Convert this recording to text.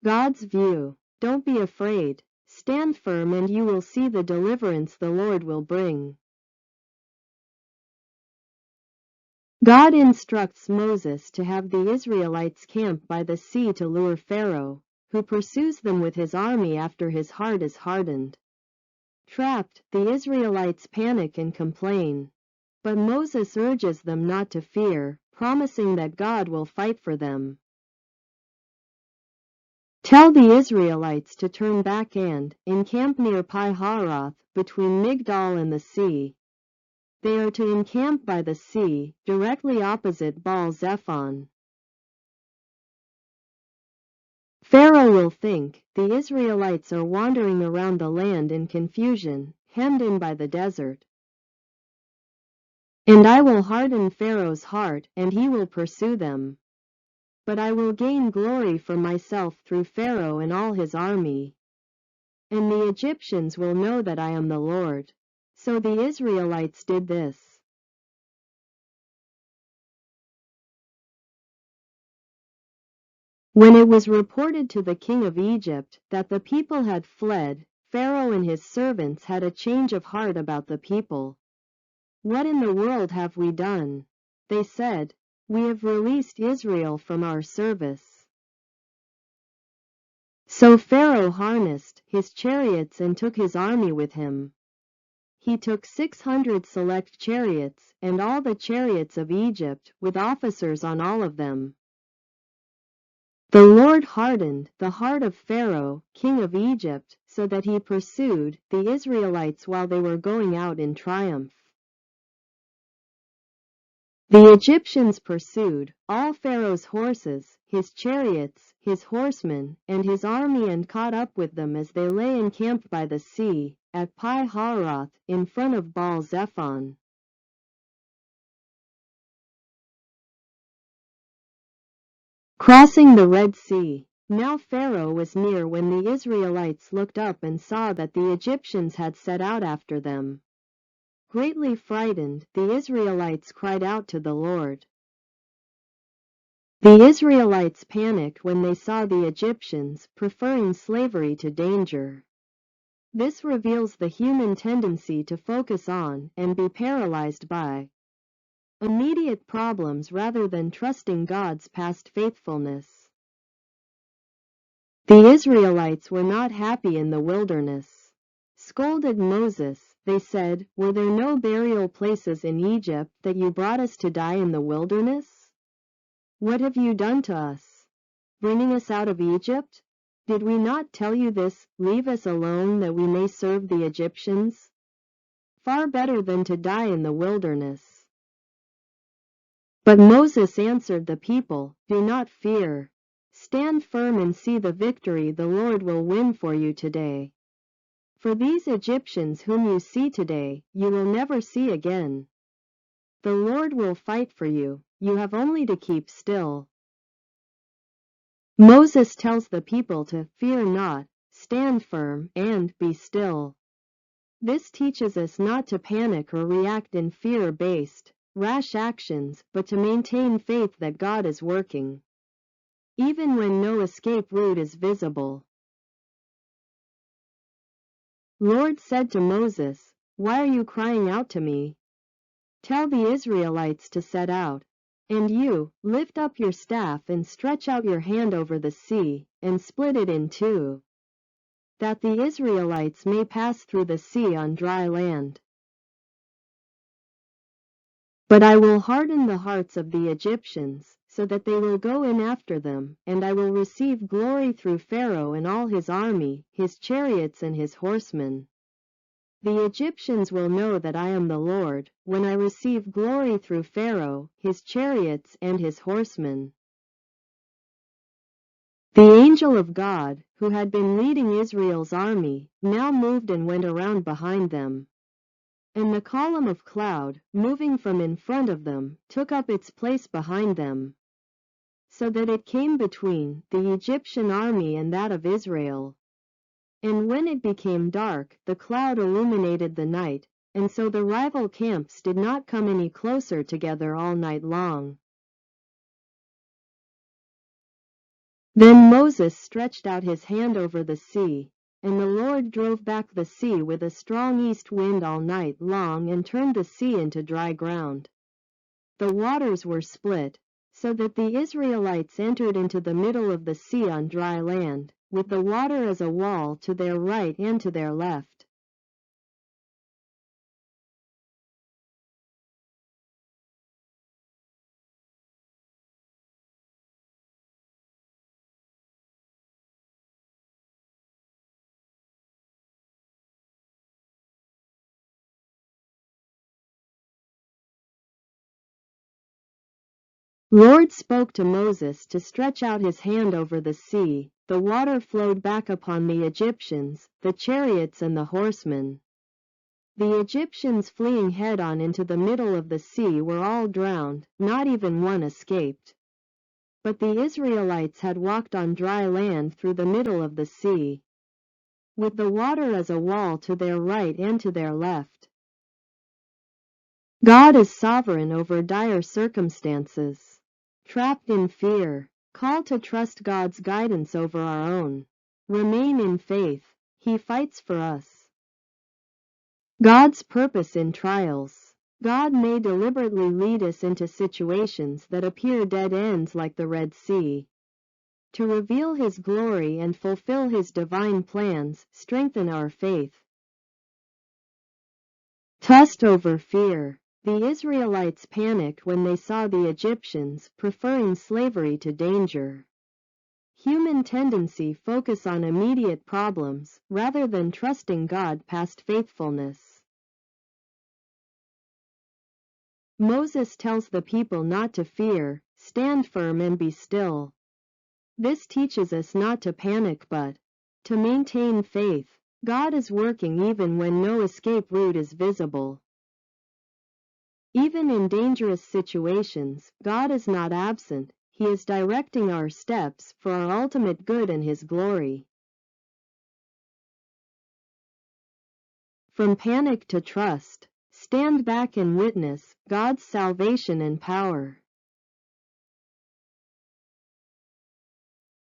God's view. Don't be afraid. Stand firm and you will see the deliverance the Lord will bring. God instructs Moses to have the Israelites camp by the sea to lure Pharaoh, who pursues them with his army after his heart is hardened. Trapped, the Israelites panic and complain. But Moses urges them not to fear, promising that God will fight for them. Tell the Israelites to turn back and encamp near Pi-hahiroth, between Migdol and the sea. They are to encamp by the sea, directly opposite Baal-zephon. Pharaoh will think the Israelites are wandering around the land in confusion, hemmed in by the desert. And I will harden Pharaoh's heart, and he will pursue them. But I will gain glory for myself through Pharaoh and all his army. And the Egyptians will know that I am the Lord. So the Israelites did this. When it was reported to the king of Egypt that the people had fled, Pharaoh and his servants had a change of heart about the people. What in the world have we done? They said, we have released Israel from our service. So Pharaoh harnessed his chariots and took his army with him. He took 600 select chariots, and all the chariots of Egypt, with officers on all of them. The Lord hardened the heart of Pharaoh, king of Egypt, so that he pursued the Israelites while they were going out in triumph. The Egyptians pursued all Pharaoh's horses, his chariots, his horsemen, and his army, and caught up with them as they lay encamped by the sea, at Pi-hahiroth, in front of Baal-zephon. Crossing the Red Sea. Now Pharaoh was near when the Israelites looked up and saw that the Egyptians had set out after them. Greatly frightened, the Israelites cried out to the Lord. The Israelites panicked when they saw the Egyptians, preferring slavery to danger. This reveals the human tendency to focus on and be paralyzed by immediate problems rather than trusting God's past faithfulness. The Israelites were not happy in the wilderness. Scolded Moses, they said, were there no burial places in Egypt that you brought us to die in the wilderness? What have you done to us, bringing us out of Egypt? Did we not tell you this, leave us alone that we may serve the Egyptians? Far better than to die in the wilderness. But Moses answered the people, do not fear. Stand firm and see the victory the Lord will win for you today. For these Egyptians whom you see today, you will never see again. The Lord will fight for you, you have only to keep still. Moses tells the people to fear not, stand firm, and be still. This teaches us not to panic or react in fear-based, rash actions, but to maintain faith that God is working, even when no escape route is visible. Lord said to Moses, why are you crying out to me? Tell the Israelites to set out. And you, lift up your staff and stretch out your hand over the sea, and split it in two, that the Israelites may pass through the sea on dry land. But I will harden the hearts of the Egyptians, so that they will go in after them, and I will receive glory through Pharaoh and all his army, his chariots and his horsemen. The Egyptians will know that I am the Lord, when I receive glory through Pharaoh, his chariots and his horsemen. The angel of God, who had been leading Israel's army, now moved and went around behind them. And the column of cloud, moving from in front of them, took up its place behind them, so that it came between the Egyptian army and that of Israel. And when it became dark, the cloud illuminated the night, and so the rival camps did not come any closer together all night long. Then Moses stretched out his hand over the sea, and the Lord drove back the sea with a strong east wind all night long and turned the sea into dry ground. The waters were split, so that the Israelites entered into the middle of the sea on dry land, with the water as a wall to their right and to their left. Lord spoke to Moses to stretch out his hand over the sea. The water flowed back upon the Egyptians, the chariots and the horsemen. The Egyptians fleeing head-on into the middle of the sea were all drowned, not even one escaped. But the Israelites had walked on dry land through the middle of the sea, with the water as a wall to their right and to their left. God is sovereign over dire circumstances. Trapped in fear, call to trust God's guidance over our own. Remain in faith, He fights for us. God's purpose in trials. God may deliberately lead us into situations that appear dead ends like the Red Sea. To reveal His glory and fulfill His divine plans, strengthen our faith. Trust over fear. The Israelites panicked when they saw the Egyptians, preferring slavery to danger. Human tendency focus on immediate problems, rather than trusting God past faithfulness. Moses tells the people not to fear, stand firm and be still. This teaches us not to panic but to maintain faith. God is working even when no escape route is visible. Even in dangerous situations, God is not absent. He is directing our steps for our ultimate good and His glory. From panic to trust, stand back and witness God's salvation and power.